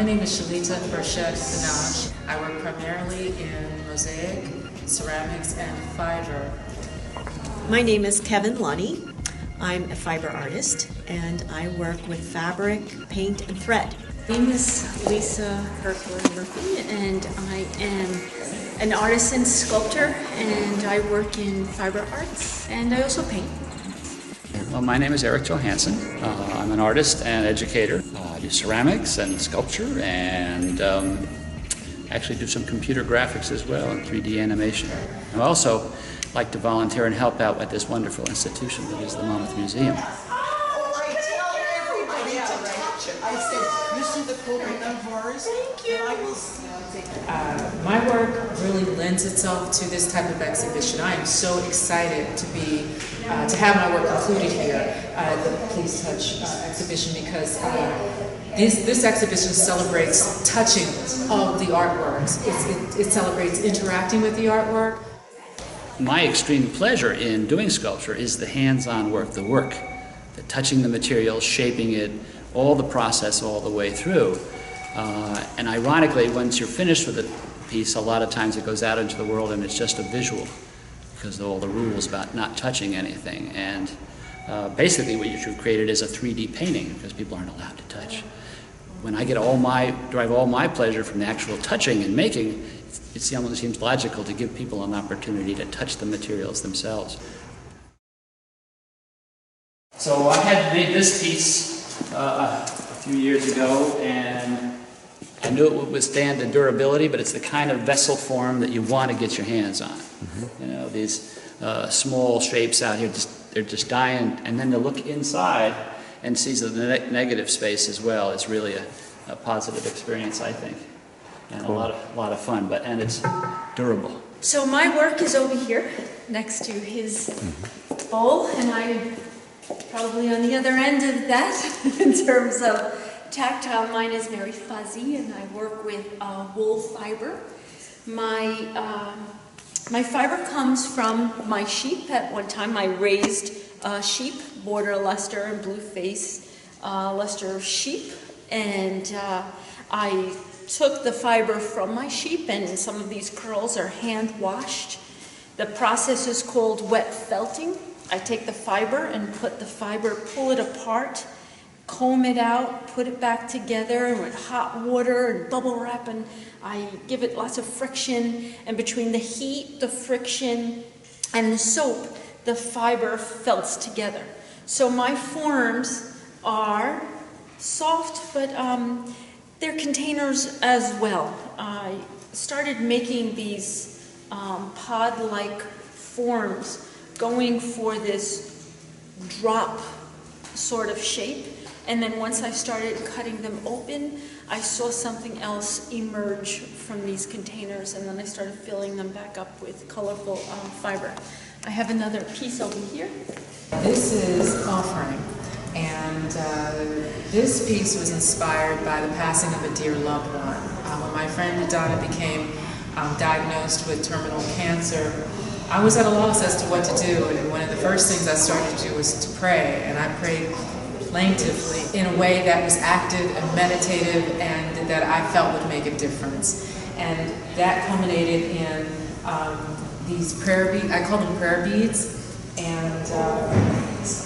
My name is Shelita Birchett Benash. I work primarily in mosaic, ceramics, and fiber. My name is Kevan Lunney. I'm a fiber artist, and I work with fabric, paint, and thread. My name is Hirkaler, and I am an artist and sculptor, and I work in fiber arts, and I also paint. Well, my name is Erik Johanson. I'm an artist and educator. I do ceramics and sculpture, and actually do some computer graphics as well and 3D animation. I also like to volunteer and help out at this wonderful institution that is the Monmouth Museum. I tell everybody to touch it. I said, you see the coconut bars? Thank you. I will take it. My work really lends itself to this type of exhibition. I am so excited to have my work included here at the Please Touch exhibition, because this exhibition celebrates touching of the artworks. It celebrates interacting with the artwork. My extreme pleasure in doing sculpture is the hands-on work, the touching the material, shaping it, all the process all the way through. And ironically, once you're finished with a piece, a lot of times it goes out into the world and it's just a visual, because of all the rules about not touching anything. And basically what you've created is a 3D painting, because people aren't allowed to touch. When I derive all my pleasure from the actual touching and making, it almost seems logical to give people an opportunity to touch the materials themselves. So I had made this piece a few years ago, and I knew it would withstand the durability, but it's the kind of vessel form that you want to get your hands on. Mm-hmm. You know, these small shapes out here, they're just dying, and then to look inside and see the negative space as well is really a positive experience, I think, and cool. a lot of fun. And it's durable. So my work is over here next to his bowl, and I'm probably on the other end of that in terms of tactile. Mine is very fuzzy, and I work with wool fiber. My fiber comes from my sheep. At one time, I raised sheep, border Leicester and blue face Leicester sheep, and I took the fiber from my sheep, and some of these curls are hand washed. The process is called wet felting. I take the fiber and pull it apart, comb it out, put it back together, and with hot water and bubble wrap, and I give it lots of friction, and between the heat, the friction, and the soap, the fiber felts together. So my forms are soft, but they're containers as well. I started making these pod-like forms, going for this drop sort of shape. And then once I started cutting them open, I saw something else emerge from these containers, and then I started filling them back up with colorful fiber. I have another piece over here. This is Offering, and this piece was inspired by the passing of a dear loved one. When my friend Donna became diagnosed with terminal cancer, I was at a loss as to what to do, and one of the first things I started to do was to pray, and I prayed plaintively in a way that was active and meditative and that I felt would make a difference. And that culminated in these prayer beads. I call them prayer beads, and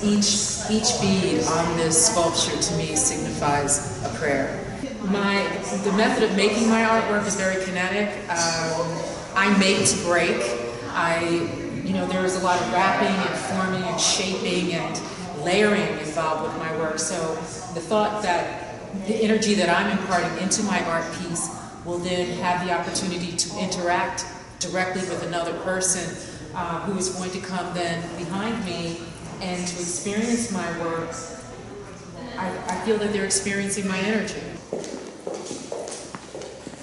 each bead on this sculpture to me signifies a prayer. The method of making my artwork is very kinetic. I make to break. There is a lot of wrapping and forming and shaping and layering involved with my work. So the thought that the energy that I'm imparting into my art piece will then have the opportunity to interact directly with another person who is going to come then behind me and to experience my work. I feel that they're experiencing my energy.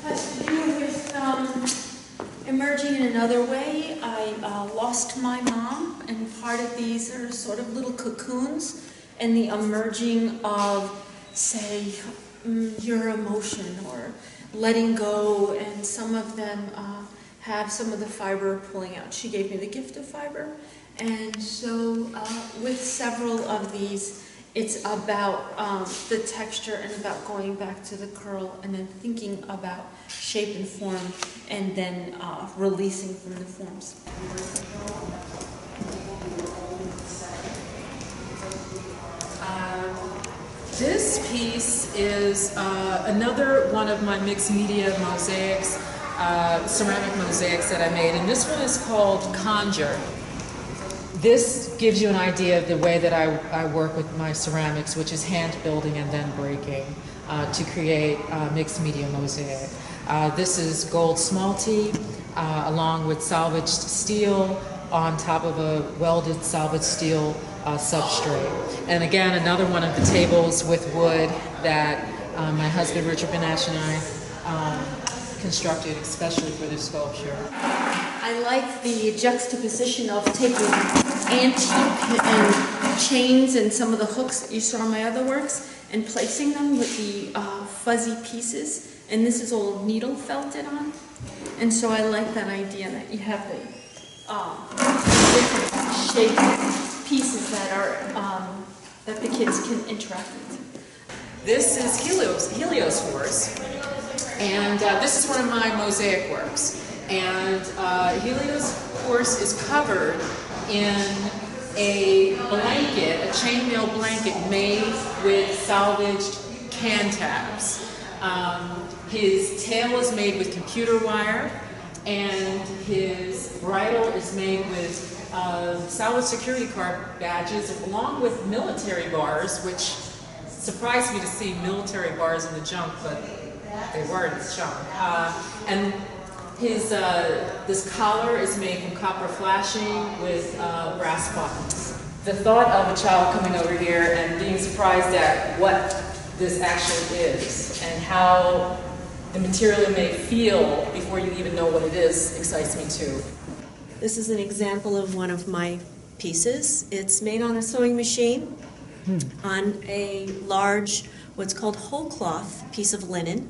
Has to do with emerging in another way. I lost my mom, and part of these are sort of little cocoons, and the emerging of, say, your emotion or letting go, and some of them have some of the fiber pulling out. She gave me the gift of fiber, and so with several of these, It's about the texture and about going back to the curl and then thinking about shape and form and then releasing from the forms. This piece is another one of my mixed media mosaics, ceramic mosaics that I made, and this one is called Conjure. This gives you an idea of the way that I work with my ceramics, which is hand building and then breaking to create mixed media mosaic. This is gold smalty along with salvaged steel on top of a welded salvaged steel substrate. And again, another one of the tables with wood that my husband Richard Benash and I constructed especially for this sculpture. I like the juxtaposition of taking antique and chains and some of the hooks that you saw in my other works and placing them with the fuzzy pieces. And this is all needle felted on. And so I like that idea that you have the different shaped pieces that are that the kids can interact with. This is Helios horse, and this is one of my mosaic works. And Helios horse is covered in a blanket, a chainmail blanket made with salvaged can tabs. His tail is made with computer wire, and his bridle is made with salvaged security guard badges along with military bars, which surprised me to see military bars in the junk, but they were in the junk. And his this collar is made from copper flashing with brass buttons. The thought of a child coming over here and being surprised at what this actually is and how the material may feel before you even know what it is excites me too. This is an example of one of my pieces. It's made on a sewing machine on a large, what's called whole cloth piece of linen.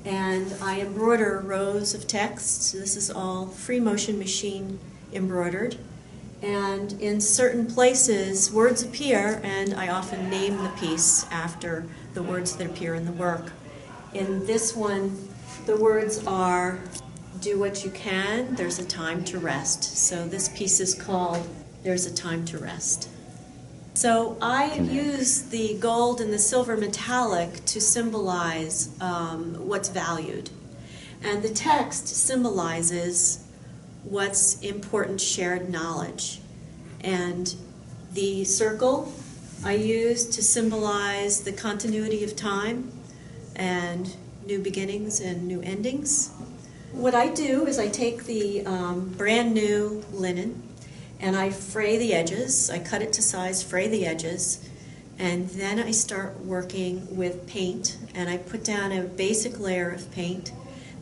And I embroider rows of text. This is all free motion machine embroidered. And in certain places, words appear, and I often name the piece after the words that appear in the work. In this one, the words are, do what you can, there's a time to rest. So this piece is called, There's a Time to Rest. So I use the gold and the silver metallic to symbolize what's valued. And the text symbolizes what's important shared knowledge. And the circle I use to symbolize the continuity of time and new beginnings and new endings. What I do is I take the brand new linen and I fray the edges. I cut it to size, fray the edges, and then I start working with paint, and I put down a basic layer of paint,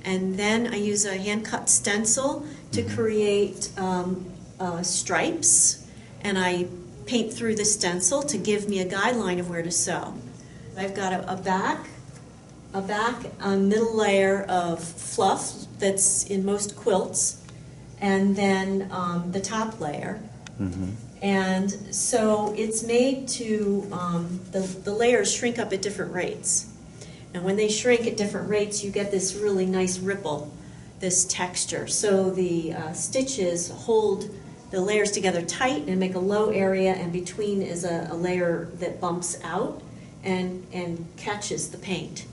and then I use a hand-cut stencil to create stripes, and I paint through the stencil to give me a guideline of where to sew. I've got a back, a middle layer of fluff that's in most quilts, and then the top layer. Mm-hmm. And so it's made to, the layers shrink up at different rates. And when they shrink at different rates, you get this really nice ripple, this texture. So the stitches hold the layers together tight and make a low area, and between is a layer that bumps out and catches the paint.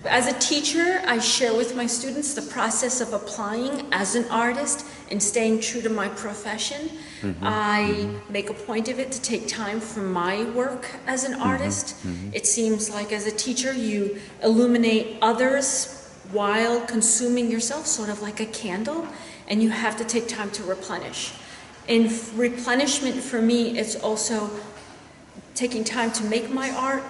As a teacher, I share with my students the process of applying as an artist and staying true to my profession. Mm-hmm. I make a point of it to take time for my work as an artist. Mm-hmm. It seems like as a teacher, you illuminate others while consuming yourself, sort of like a candle, and you have to take time to replenish. In replenishment for me, it's also taking time to make my art,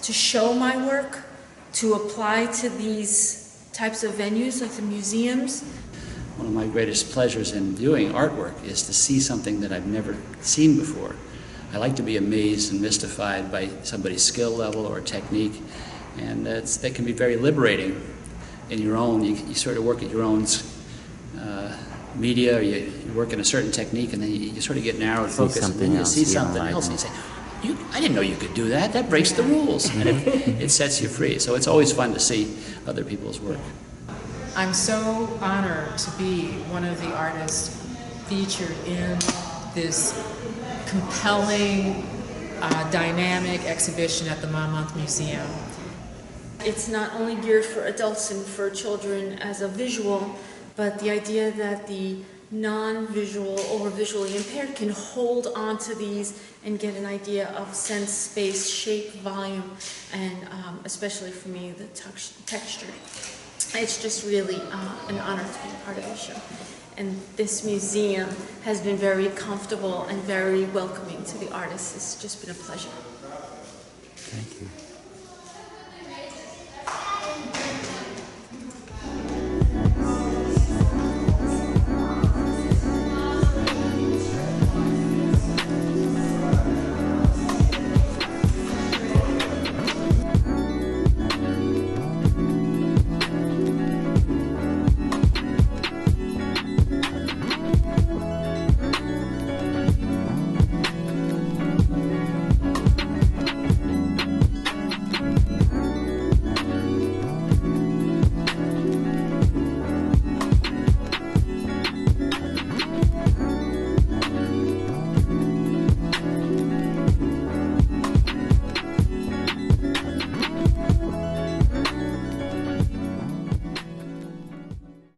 to show my work, to apply to these types of venues like the museums. One of my greatest pleasures in doing artwork is to see something that I've never seen before. I like to be amazed and mystified by somebody's skill level or technique, and that can be very liberating in your own. You sort of work at your own media, or you work in a certain technique, and then you sort of get narrowed focus, and then you see something else, and you say, I didn't know you could do that. That breaks the rules. And it sets you free. So it's always fun to see other people's work. I'm so honored to be one of the artists featured in this compelling, dynamic exhibition at the Monmouth Museum. It's not only geared for adults and for children as a visual, but the idea that the non-visual or visually impaired can hold on to these and get an idea of sense, space, shape, volume, and especially for me, the texture. It's just really an honor to be part of this show. And this museum has been very comfortable and very welcoming to the artists. It's just been a pleasure. Thank you.